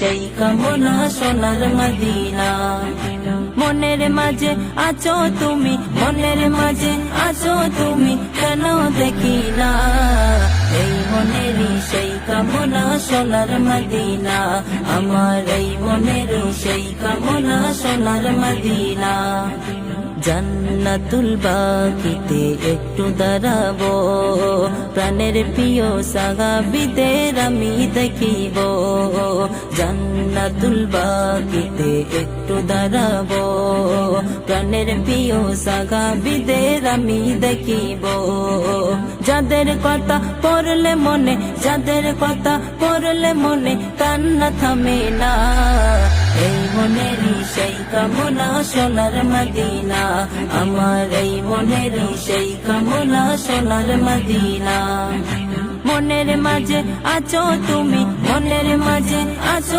সেই কামনা সোনার মদিনা। মনের মাঝে আছো তুমি, মনের মাঝে আছো তুমি, কেন দেখি না এই মনেরই সেই কামনা সোনার মদিনা। আমার এই মনের সেই কামনা সোনার মদিনা। জান্নাতুল বাকিতে একটু দাঁড়াবো, প্রাণের প্রিয় সাহাবীদের আমি দেখিব। জান্নাতুল বাকিতে একটু দাঁড়াবো, প্রাণের প্রিয় সাহাবীদের আমি দেখিব। যাদের কথা পড়লে মনে, যাদের কথা পড়লে মনে কান্না থামে না। এই মনেরই সেই কামনা সোনার মদিনা। আমার এই মনেরই সেই কামনা সোনার মদিনা। মনের মাঝে আছো তুমি, মনের মাঝে আছো